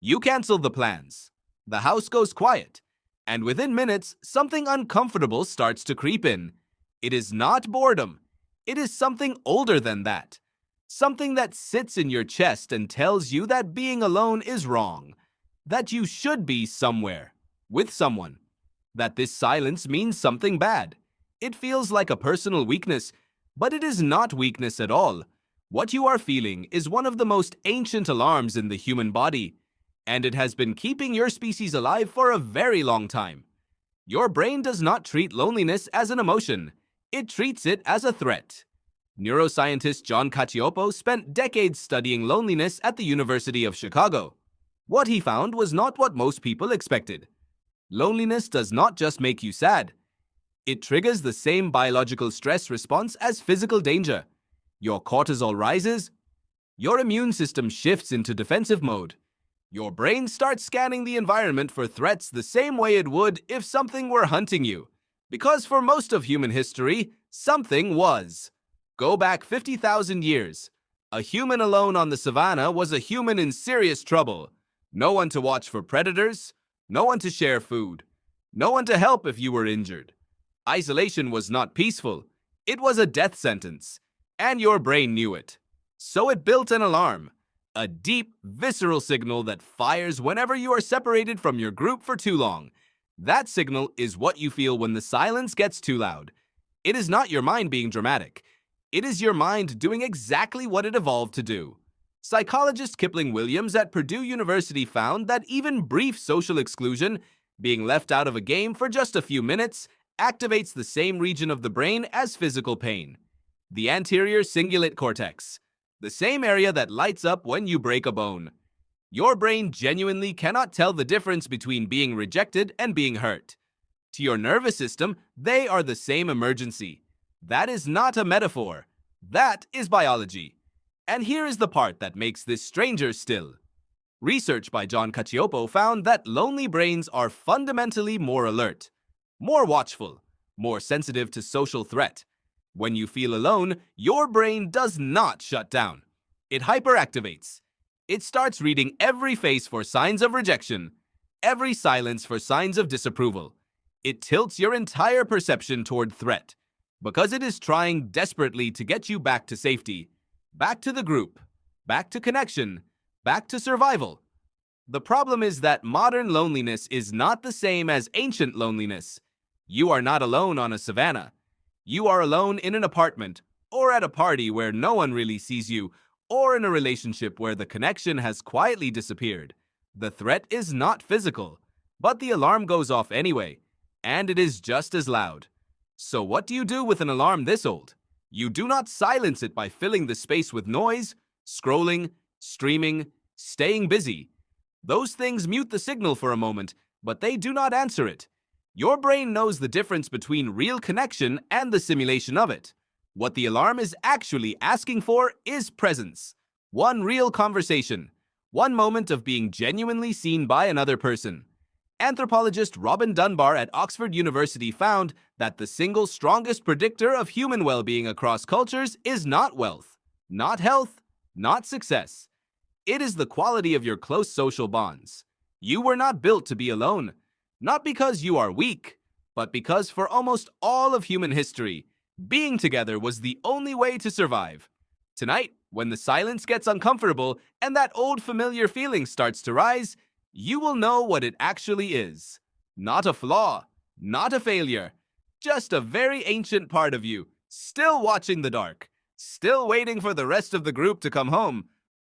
You cancel the plans. The house goes quiet. And within minutes, something uncomfortable starts to creep in. It is not boredom. It is something older than that. Something that sits in your chest and tells you that being alone is wrong. That you should be somewhere, with someone. That this silence means something bad. It feels like a personal weakness, but it is not weakness at all. What you are feeling is one of the most ancient alarms in the human body, and it has been keeping your species alive for a very long time. Your brain does not treat loneliness as an emotion. It treats it as a threat. Neuroscientist John Cacioppo spent decades studying loneliness at the University of Chicago. What he found was not what most people expected. Loneliness does not just make you sad. It triggers the same biological stress response as physical danger. Your cortisol rises. Your immune system shifts into defensive mode. Your brain starts scanning the environment for threats the same way it would if something were hunting you. Because for most of human history, something was. Go back 50,000 years. A human alone on the savanna was a human in serious trouble. No one to watch for predators. No one to share food. No one to help if you were injured. Isolation was not peaceful. It was a death sentence. And your brain knew it. So it built an alarm. A deep, visceral signal that fires whenever you are separated from your group for too long. That signal is what you feel when the silence gets too loud. It is not your mind being dramatic. It is your mind doing exactly what it evolved to do. Psychologist Kipling Williams at Purdue University found that even brief social exclusion, being left out of a game for just a few minutes, activates the same region of the brain as physical pain. The anterior cingulate cortex. The same area that lights up when you break a bone. Your brain genuinely cannot tell the difference between being rejected and being hurt. To your nervous system, they are the same emergency. That is not a metaphor. That is biology. And here is the part that makes this stranger still. Research by John Cacioppo found that lonely brains are fundamentally more alert, more watchful, more sensitive to social threat. When you feel alone, your brain does not shut down. It hyperactivates. It starts reading every face for signs of rejection, every silence for signs of disapproval. It tilts your entire perception toward threat, because it is trying desperately to get you back to safety, back to the group, back to connection, back to survival. The problem is that modern loneliness is not the same as ancient loneliness. You are not alone on a savanna. You are alone in an apartment, or at a party where no one really sees you, or in a relationship where the connection has quietly disappeared. The threat is not physical, but the alarm goes off anyway, and it is just as loud. So what do you do with an alarm this old? You do not silence it by filling the space with noise, scrolling, streaming, staying busy. Those things mute the signal for a moment, but they do not answer it. Your brain knows the difference between real connection and the simulation of it. What the alarm is actually asking for is presence. One real conversation. One moment of being genuinely seen by another person. Anthropologist Robin Dunbar at Oxford University found that the single strongest predictor of human well-being across cultures is not wealth, not health, not success. It is the quality of your close social bonds. You were not built to be alone, not because you are weak, but because for almost all of human history, being together was the only way to survive. Tonight, when the silence gets uncomfortable and that old familiar feeling starts to rise, you will know what it actually is. Not a flaw, not a failure, just a very ancient part of you, still watching the dark, still waiting for the rest of the group to come home,